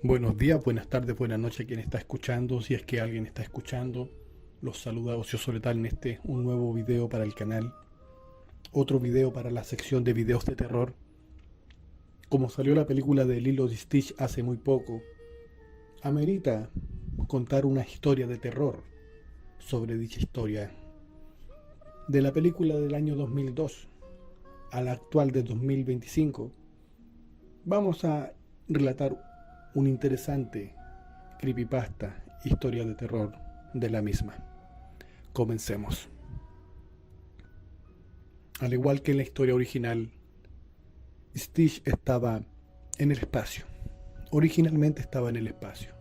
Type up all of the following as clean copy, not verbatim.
Buenos días, buenas tardes, buenas noches a quien está escuchando. Si es que alguien está escuchando, los saluda Ocioso Letal en un nuevo video para el canal. Otro video para la sección de videos de terror. Como salió la película de Lilo y Stitch hace muy poco, amerita contar una historia de terror sobre dicha historia. De la película del año 2002 a la actual de 2025, vamos a relatar un interesante creepypasta, historia de terror de la misma. Comencemos. Al igual que en la historia original, Stitch estaba en el espacio. Originalmente estaba en el espacio,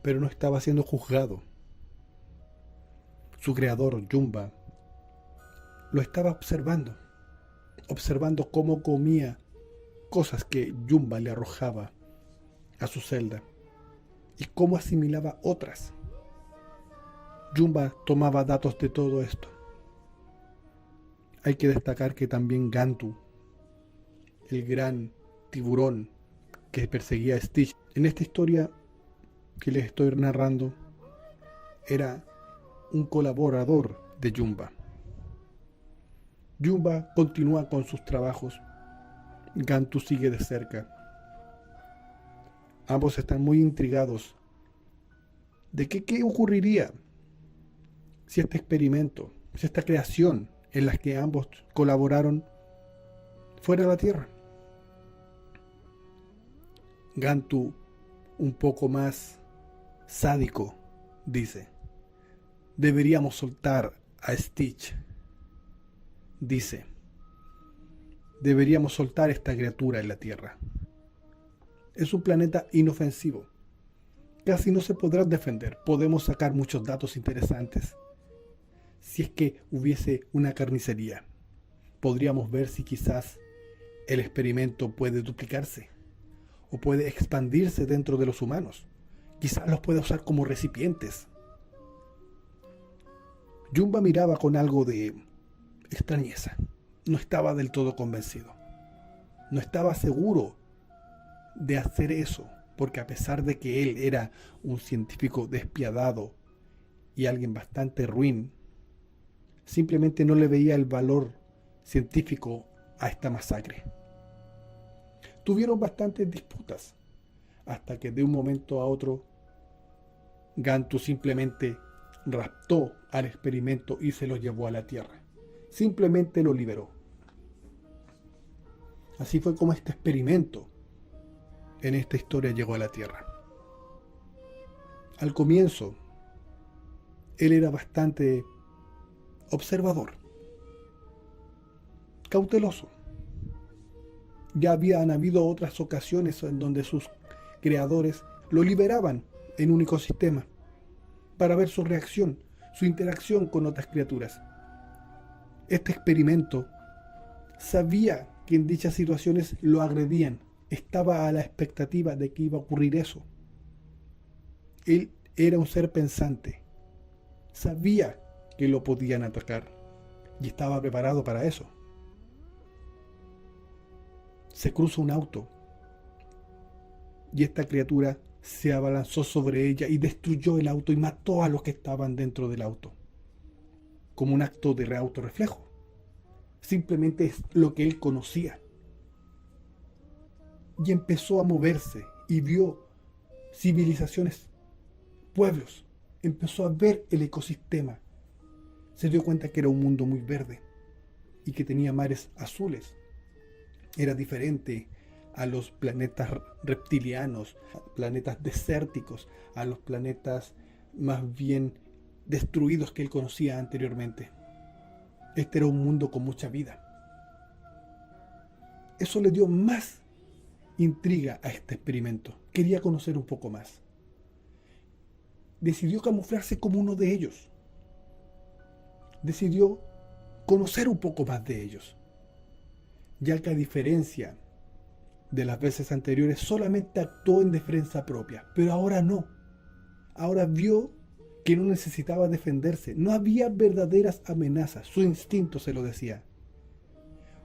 pero no estaba siendo juzgado. Su creador, Jumba, lo estaba observando cómo comía cosas que Jumba le arrojaba a su celda y cómo asimilaba otras. Jumba tomaba datos de todo esto. Hay que destacar que también Gantu, el gran tiburón que perseguía a Stitch en esta historia que les estoy narrando, era un colaborador de Jumba. Jumba continúa con sus trabajos. Gantu sigue de cerca. Ambos están muy intrigados de qué ocurriría si este experimento, si esta creación en la que ambos colaboraron fuera a la Tierra. Gantu, un poco más sádico, dice: deberíamos soltar a Stitch. Dice: deberíamos soltar esta criatura en la Tierra. Es un planeta inofensivo. Casi no se podrá defender. Podemos sacar muchos datos interesantes. Si es que hubiese una carnicería, podríamos ver si quizás el experimento puede duplicarse o puede expandirse dentro de los humanos. Quizás los pueda usar como recipientes. Jumba miraba con algo de extrañeza. No estaba del todo convencido. No estaba seguro de hacer eso, porque a pesar de que él era un científico despiadado y alguien bastante ruin, simplemente no le veía el valor científico a esta masacre. Tuvieron bastantes disputas, hasta que de un momento a otro Gantu simplemente raptó al experimento y se lo llevó a la Tierra. Simplemente lo liberó. Así fue como este experimento en esta historia llegó a la Tierra. Al comienzo, él era bastante observador, cauteloso. Ya habían habido otras ocasiones en donde sus creadores lo liberaban en un ecosistema para ver su reacción, su interacción con otras criaturas. Este experimento sabía que en dichas situaciones lo agredían. Estaba a la expectativa de que iba a ocurrir eso. Él era un ser pensante. Sabía que lo podían atacar y estaba preparado para eso. Se cruza un auto y esta criatura se abalanzó sobre ella y destruyó el auto y mató a los que estaban dentro del auto, como un acto de autorreflejo. Simplemente es lo que él conocía. Y empezó a moverse y vio civilizaciones, pueblos. Empezó a ver el ecosistema. Se dio cuenta que era un mundo muy verde y que tenía mares azules. Era diferente a los planetas reptilianos, planetas desérticos, a los planetas más bien destruidos que él conocía anteriormente. Este era un mundo con mucha vida. Eso le dio más intriga a este experimento. Quería conocer un poco más. Decidió camuflarse como uno de ellos. Decidió conocer un poco más de ellos, ya que a diferencia de las veces anteriores solamente actuó en defensa propia, pero ahora no. Ahora vio que no necesitaba defenderse. No había verdaderas amenazas. Su instinto se lo decía.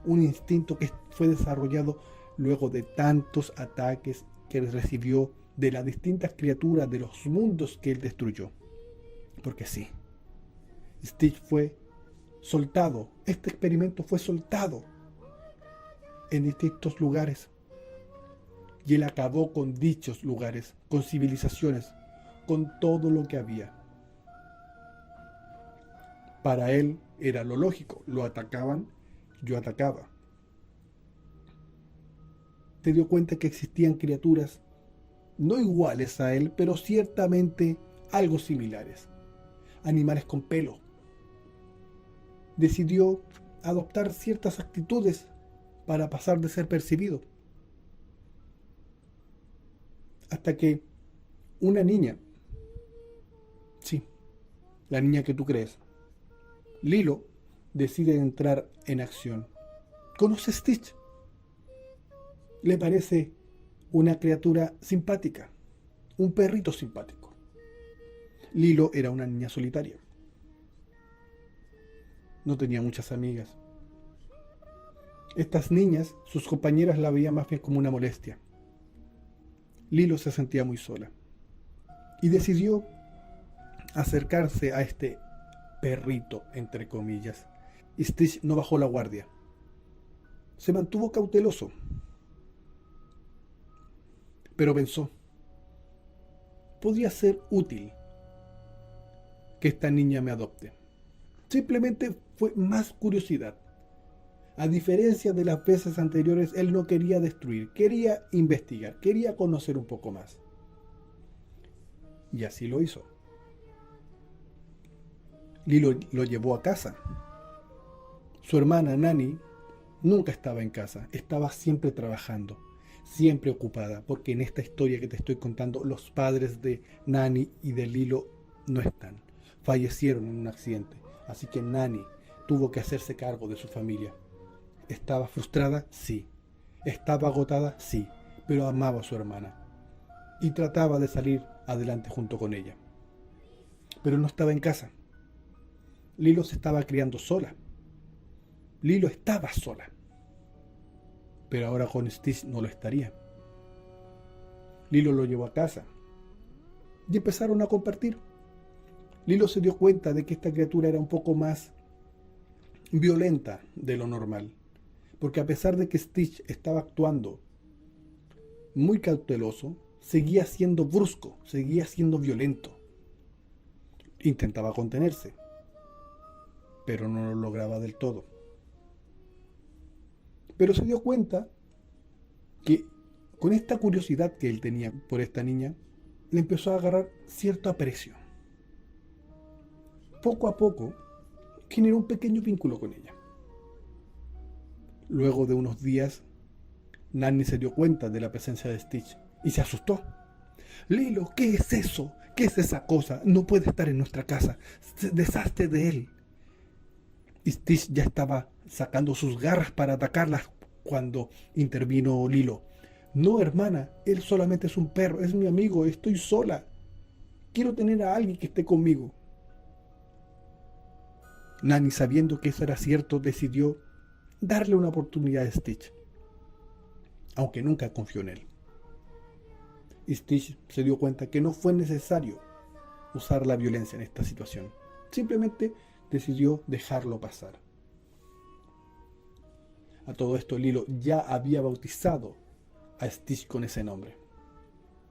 Un instinto que fue desarrollado luego de tantos ataques que recibió de las distintas criaturas de los mundos que él destruyó. Porque sí, Stitch fue soltado, este experimento fue soltado en distintos lugares. Y él acabó con dichos lugares, con civilizaciones, con todo lo que había. Para él era lo lógico, lo atacaban, yo atacaba. Se dio cuenta que existían criaturas no iguales a él, pero ciertamente algo similares. Animales con pelo. Decidió adoptar ciertas actitudes para pasar de ser percibido. Hasta que una niña, sí, la niña que tú crees, Lilo, decide entrar en acción. Conoce a Stitch. Le parece una criatura simpática, un perrito simpático. Lilo era una niña solitaria. No tenía muchas amigas. Estas niñas, sus compañeras la veían más bien como una molestia. Lilo se sentía muy sola y decidió acercarse a este perrito, entre comillas. Y Stitch no bajó la guardia. Se mantuvo cauteloso, pero pensó, podría ser útil que esta niña me adopte. Simplemente fue más curiosidad. A diferencia de las veces anteriores, él no quería destruir, quería investigar, quería conocer un poco más. Y así lo hizo. Lilo lo llevó a casa. Su hermana Nani nunca estaba en casa, estaba siempre trabajando, siempre ocupada, porque en esta historia que te estoy contando, los padres de Nani y de Lilo no están. Fallecieron en un accidente, así que Nani tuvo que hacerse cargo de su familia. ¿Estaba frustrada? Sí. ¿Estaba agotada? Sí. Pero amaba a su hermana y trataba de salir adelante junto con ella. Pero no estaba en casa. Lilo se estaba criando sola. Lilo estaba sola. Pero ahora con Stitch no lo estaría. Lilo lo llevó a casa y empezaron a compartir. Lilo se dio cuenta de que esta criatura era un poco más violenta de lo normal. Porque a pesar de que Stitch estaba actuando muy cauteloso, seguía siendo brusco, seguía siendo violento. Intentaba contenerse, pero no lo lograba del todo. Pero se dio cuenta que con esta curiosidad que él tenía por esta niña, le empezó a agarrar cierto aprecio. Poco a poco, generó un pequeño vínculo con ella. Luego de unos días, Nani se dio cuenta de la presencia de Stitch y se asustó. Lilo, ¿qué es eso? ¿Qué es esa cosa? No puede estar en nuestra casa. Deshazte de él. Y Stitch ya estaba sacando sus garras para atacarlas cuando intervino Lilo. No, hermana, él solamente es un perro, es mi amigo, estoy sola. Quiero tener a alguien que esté conmigo. Nani, sabiendo que eso era cierto, decidió darle una oportunidad a Stitch, aunque nunca confió en él. Y Stitch se dio cuenta que no fue necesario usar la violencia en esta situación. Simplemente decidió dejarlo pasar. A todo esto, Lilo ya había bautizado a Stitch con ese nombre.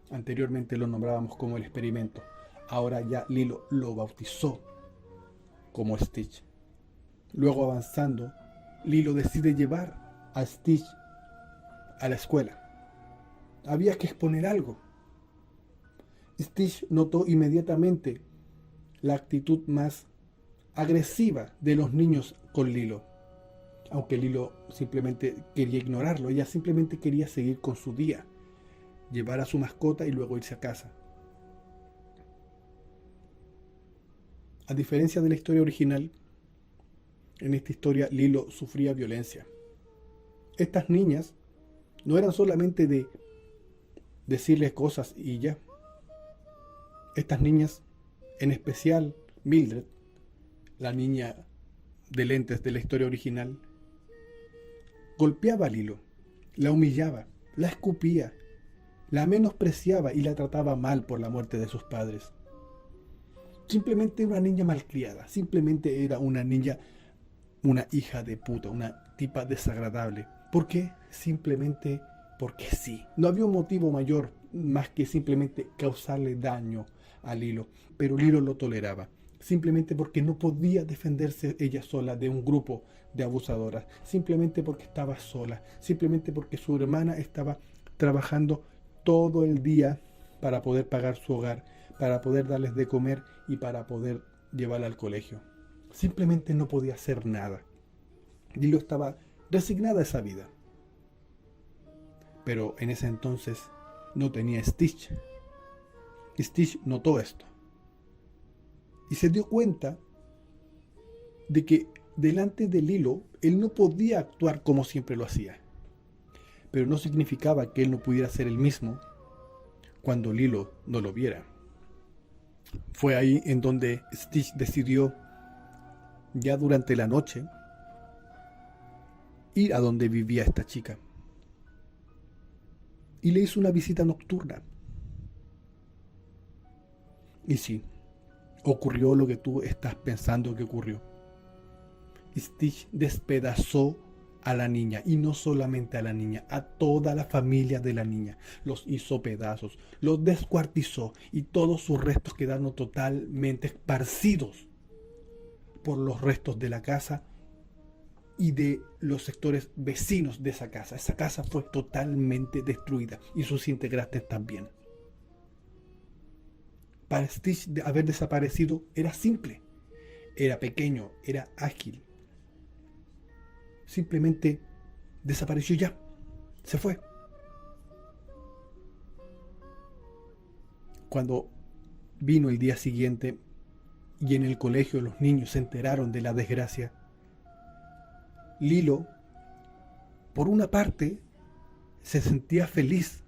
Anteriormente lo nombrábamos como el experimento. Ahora ya Lilo lo bautizó como Stitch. Luego, avanzando, Lilo decide llevar a Stitch a la escuela. Había que exponer algo. Stitch notó inmediatamente la actitud más agresiva de los niños con Lilo. Aunque Lilo simplemente quería ignorarlo, ella simplemente quería seguir con su día, llevar a su mascota y luego irse a casa. A diferencia de la historia original, en esta historia Lilo sufría violencia. Estas niñas no eran solamente de decirles cosas y ya. Estas niñas, en especial Mildred, la niña de lentes de la historia original, golpeaba a Lilo, la humillaba, la escupía, la menospreciaba y la trataba mal por la muerte de sus padres. Simplemente era una niña malcriada, simplemente era una niña, una hija de puta, una tipa desagradable. ¿Por qué? Simplemente porque sí. No había un motivo mayor más que simplemente causarle daño a Lilo, pero Lilo lo toleraba, simplemente porque no podía defenderse ella sola de un grupo de abusadoras, simplemente porque estaba sola, simplemente porque su hermana estaba trabajando todo el día para poder pagar su hogar, para poder darles de comer y para poder llevarla al colegio. Simplemente no podía hacer nada. Lilo estaba resignada a esa vida. Pero en ese entonces no tenía Stitch. Stitch notó esto y se dio cuenta de que delante de Lilo él no podía actuar como siempre lo hacía, pero no significaba que él no pudiera ser el mismo cuando Lilo no lo viera. Fue ahí en donde Stitch decidió, ya durante la noche, ir a donde vivía esta chica y le hizo una visita nocturna. Y sí, ocurrió lo que tú estás pensando que ocurrió. Stitch despedazó a la niña, y no solamente a la niña, a toda la familia de la niña. Los hizo pedazos, los descuartizó y todos sus restos quedaron totalmente esparcidos por los restos de la casa y de los sectores vecinos de esa casa. Esa casa fue totalmente destruida y sus integrantes también. Para Stitch haber desaparecido era simple, era pequeño, era ágil. Simplemente desapareció ya, se fue. Cuando vino el día siguiente y en el colegio los niños se enteraron de la desgracia, Lilo, por una parte, se sentía feliz,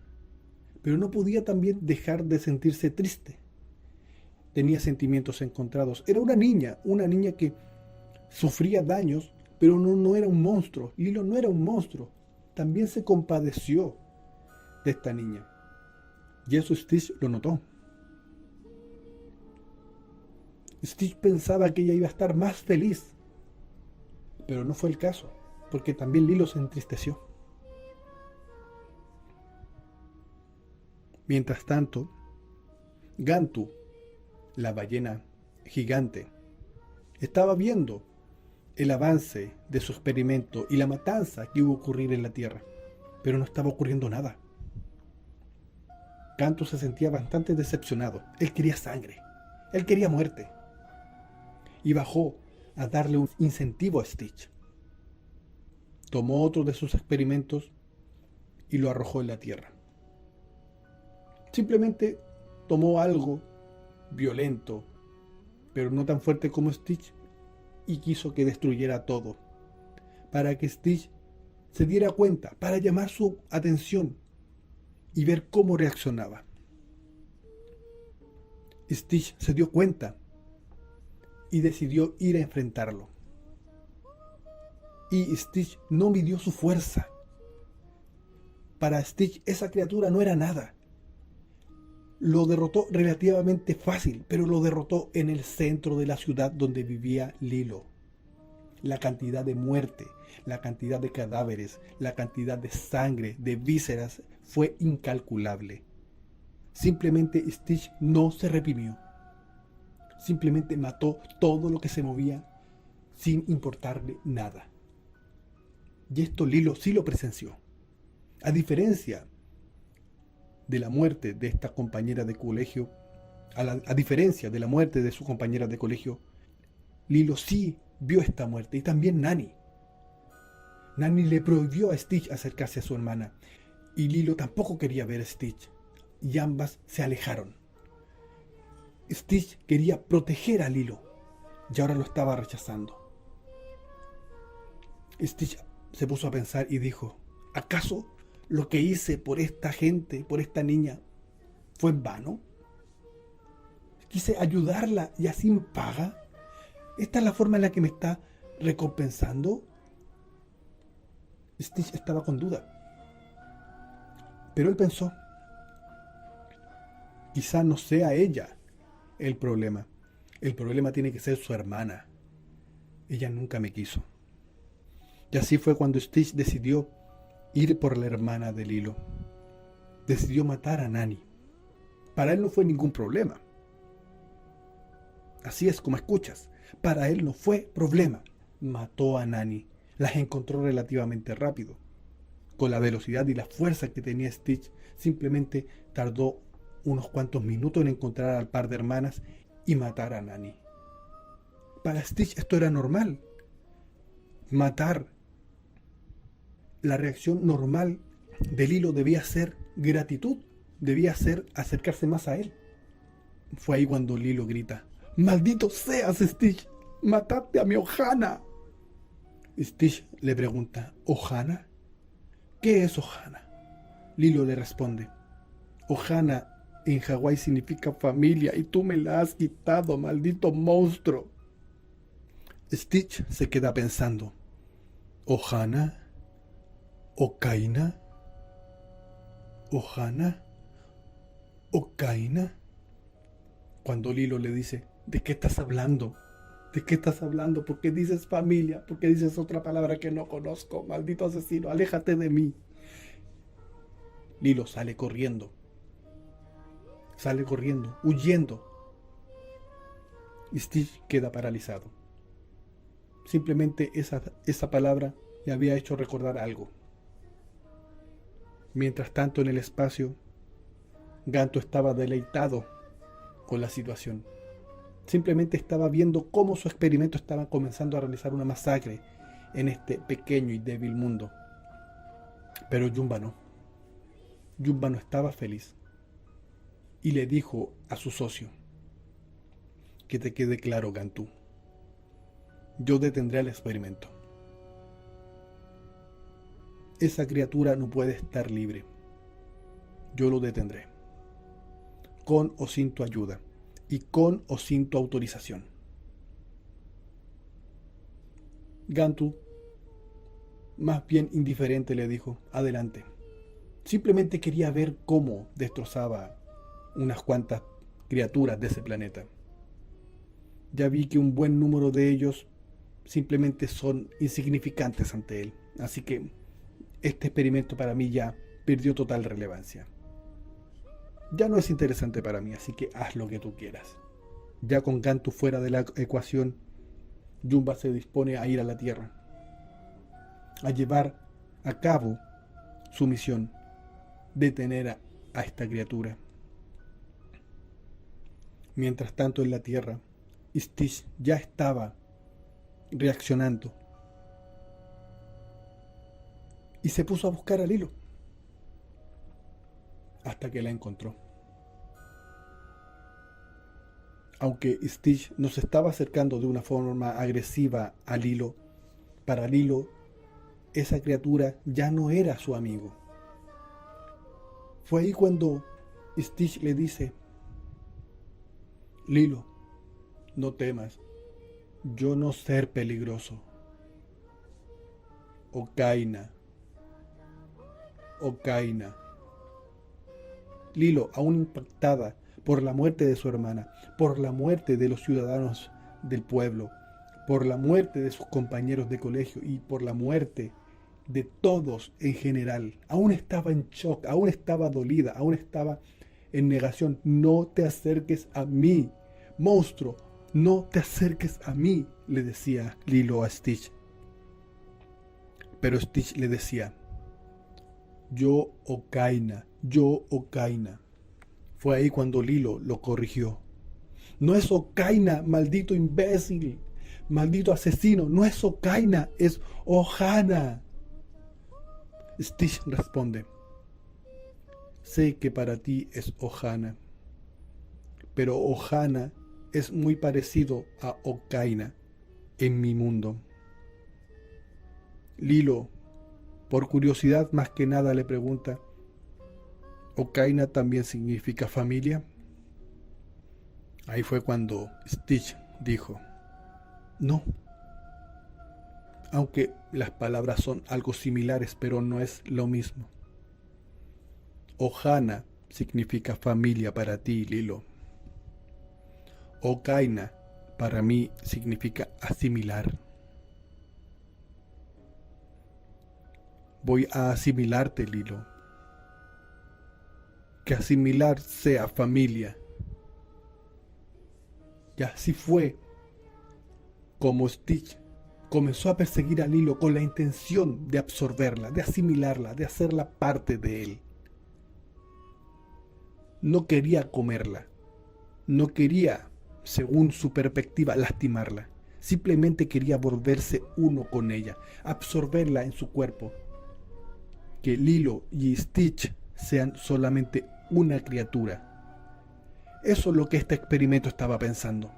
pero no podía también dejar de sentirse triste. Tenía sentimientos encontrados. Era una niña que sufría daños, pero no era un monstruo. Lilo no era un monstruo. También se compadeció de esta niña. Y eso Stitch lo notó. Stitch pensaba que ella iba a estar más feliz, pero no fue el caso, porque también Lilo se entristeció. Mientras tanto, Gantu, la ballena gigante, estaba viendo el avance de su experimento y la matanza que iba a ocurrir en la Tierra, pero no estaba ocurriendo nada. Gantu se sentía bastante decepcionado. Él quería sangre, él quería muerte, y bajó a darle un incentivo a Stitch. Tomó otro de sus experimentos y lo arrojó en la Tierra. Simplemente tomó algo violento, pero no tan fuerte como Stitch, y quiso que destruyera todo, para que Stitch se diera cuenta, para llamar su atención y ver cómo reaccionaba. Stitch se dio cuenta y decidió ir a enfrentarlo. Y Stitch no midió su fuerza. Para Stitch esa criatura no era nada. Lo derrotó relativamente fácil, pero lo derrotó en el centro de la ciudad donde vivía Lilo. La cantidad de muerte, la cantidad de cadáveres, la cantidad de sangre, de vísceras, fue incalculable. Simplemente Stitch no se reprimió. Simplemente mató todo lo que se movía sin importarle nada. Y esto Lilo sí lo presenció. A diferencia de la muerte de esta compañera de colegio, a diferencia de la muerte de su compañera de colegio, Lilo sí vio esta muerte, y también Nani. Nani le prohibió a Stitch acercarse a su hermana, y Lilo tampoco quería ver a Stitch, y ambas se alejaron. Stitch quería proteger a Lilo, y ahora lo estaba rechazando. Stitch se puso a pensar y dijo, ¿acaso lo que hice por esta gente, por esta niña, fue en vano? Quise ayudarla y así me paga. ¿Esta es la forma en la que me está recompensando? Stitch estaba con duda. Pero él pensó, quizá no sea ella el problema. El problema tiene que ser su hermana. Ella nunca me quiso. Y así fue cuando Stitch decidió ir por la hermana de Lilo. Decidió matar a Nani. Para él no fue ningún problema. Así es como escuchas. Para él no fue problema. Mató a Nani. Las encontró relativamente rápido. Con la velocidad y la fuerza que tenía Stitch, simplemente tardó unos cuantos minutos en encontrar al par de hermanas y matar a Nani. Para Stitch esto era normal. Matar. La reacción normal de Lilo debía ser gratitud. Debía ser acercarse más a él. Fue ahí cuando Lilo grita: ¡Maldito seas, Stitch! ¡Mataste a mi Ohana! Stitch le pregunta: ¿Ohana? ¿Qué es Ohana? Lilo le responde: Ohana en Hawái significa familia y tú me la has quitado, maldito monstruo. Stitch se queda pensando: ¿Ohana? ¿Okaina? ¿Ohana? ¿Okaina? Cuando Lilo le dice: ¿de qué estás hablando? ¿De qué estás hablando? ¿Por qué dices familia? ¿Por qué dices otra palabra que no conozco? Maldito asesino, aléjate de mí. Lilo sale corriendo, huyendo. Y Stitch queda paralizado. Simplemente esa palabra le había hecho recordar algo. Mientras tanto, en el espacio, Gantu estaba deleitado con la situación. Simplemente estaba viendo cómo su experimento estaba comenzando a realizar una masacre en este pequeño y débil mundo. Pero Jumba no. Jumba no estaba feliz. Y le dijo a su socio: que te quede claro, Gantu. Yo detendré el experimento. Esa criatura no puede estar libre. Yo lo detendré. Con o sin tu ayuda. Y con o sin tu autorización. Gantu, más bien indiferente, le dijo: adelante. Simplemente quería ver cómo destrozaba unas cuantas criaturas de ese planeta. Ya vi que un buen número de ellos simplemente son insignificantes ante él. Así que este experimento para mí ya perdió total relevancia. Ya no es interesante para mí, así que haz lo que tú quieras. Ya con Gantu fuera de la ecuación, Jumba se dispone a ir a la Tierra, a llevar a cabo su misión: detener a esta criatura. Mientras tanto, en la Tierra, Stitch ya estaba reaccionando y se puso a buscar a Lilo hasta que la encontró. Aunque Stitch no se estaba acercando de una forma agresiva a Lilo, para Lilo esa criatura ya no era su amigo. Fue ahí cuando Stitch le dice: Lilo, no temas, yo no ser peligroso. Okaina. Okaina. Lilo, aún impactada por la muerte de su hermana, por la muerte de los ciudadanos del pueblo, por la muerte de sus compañeros de colegio y por la muerte de todos en general, aún estaba en shock, aún estaba dolida, aún estaba en negación. No te acerques a mí, monstruo, no te acerques a mí, le decía Lilo a Stitch. Pero Stitch le decía: yo Okaina, yo Okaina. Fue ahí cuando Lilo lo corrigió: no es Okaina, maldito imbécil, maldito asesino, no es Okaina, es Ohana. Stitch responde: sé que para ti es Ohana, pero Ohana es muy parecido a Okaina en mi mundo. Lilo, por curiosidad más que nada, le pregunta: ¿Okaina también significa familia? Ahí fue cuando Stitch dijo: no. Aunque las palabras son algo similares, pero no es lo mismo. Ohana significa familia para ti, Lilo. Okaina para mí significa asimilar. Voy a asimilarte, Lilo. Que asimilar sea familia. Y así fue como Stitch comenzó a perseguir a Lilo con la intención de absorberla, de asimilarla, de hacerla parte de él. No quería comerla, no quería, según su perspectiva, lastimarla. Simplemente quería volverse uno con ella, absorberla en su cuerpo. Que Lilo y Stitch sean solamente una criatura. Eso es lo que este experimento estaba pensando.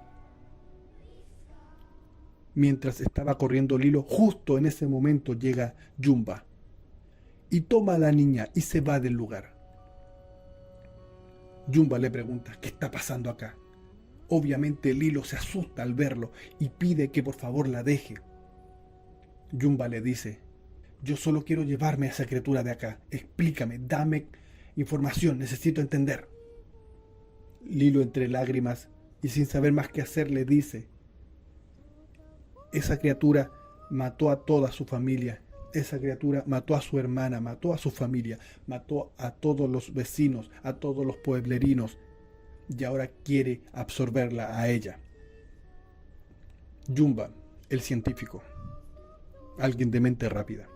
Mientras estaba corriendo Lilo, justo en ese momento llega Jumba y toma a la niña y se va del lugar. Jumba le pregunta, ¿qué está pasando acá? Obviamente Lilo se asusta al verlo y pide que por favor la deje. Jumba le dice, yo solo quiero llevarme a esa criatura de acá. Explícame, dame información, necesito entender. Lilo, entre lágrimas y sin saber más qué hacer, le dice, esa criatura mató a toda su familia. Esa criatura mató a su hermana, mató a su familia, mató a todos los vecinos, a todos los pueblerinos, y ahora quiere absorberla a ella. Jumba, el científico, alguien de mente rápida,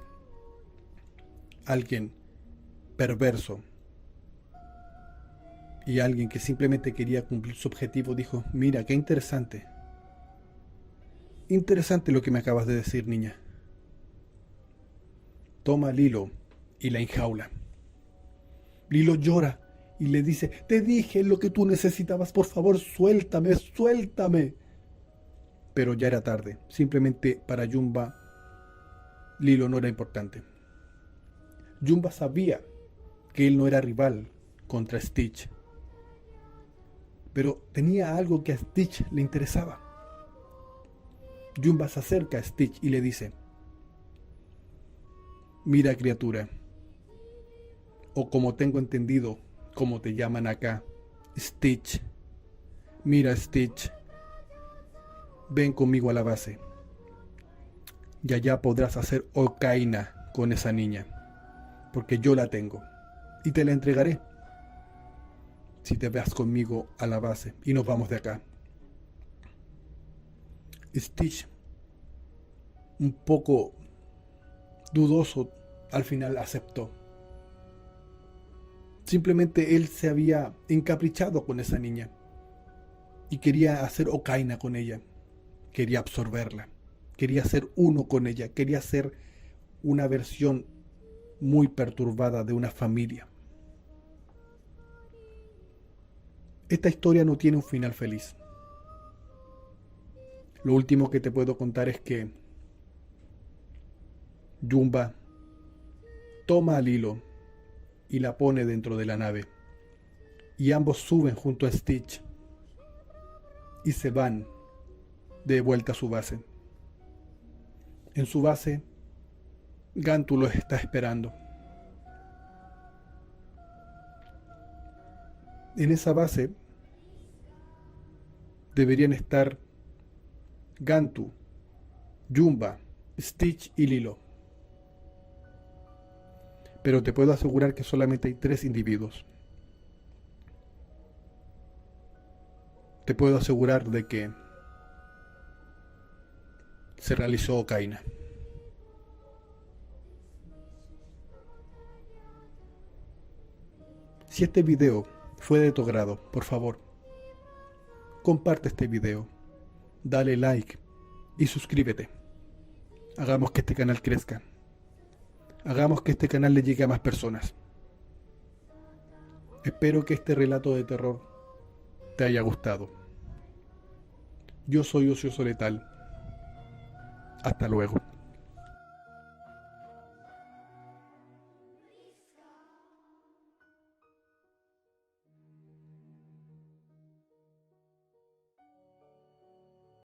alguien perverso y alguien que simplemente quería cumplir su objetivo, dijo, mira, qué interesante. Interesante lo que me acabas de decir, niña. Toma a Lilo y la enjaula. Lilo llora y le dice, te dije lo que tú necesitabas, por favor, suéltame, suéltame. Pero ya era tarde. Simplemente para Jumba, Lilo no era importante. Jumba sabía que él no era rival contra Stitch, pero tenía algo que a Stitch le interesaba. Jumba se acerca a Stitch y le dice, mira criatura, o como tengo entendido, como te llaman acá, Stitch. Mira Stitch, ven conmigo a la base. Y allá podrás hacer Okaina con esa niña, porque yo la tengo, y te la entregaré si te vas conmigo a la base y nos vamos de acá. Stitch, un poco dudoso, al final aceptó. Simplemente él se había encaprichado con esa niña y quería hacer Okaina con ella, quería absorberla, quería ser uno con ella, quería ser una versión muy perturbada de una familia. Esta historia no tiene un final feliz. Lo último que te puedo contar es que Jumba toma a Lilo y la pone dentro de la nave, y ambos suben junto a Stitch y se van de vuelta a su base. En su base, Gantu los está esperando. En esa base deberían estar Gantu, Jumba, Stitch y Lilo. Pero te puedo asegurar que solamente hay 3 individuos. Te puedo asegurar de que se realizó Okaina. Si este video fue de tu agrado, por favor, comparte este video, dale like y suscríbete. Hagamos que este canal crezca. Hagamos que este canal le llegue a más personas. Espero que este relato de terror te haya gustado. Yo soy Ocioso Letal. Hasta luego.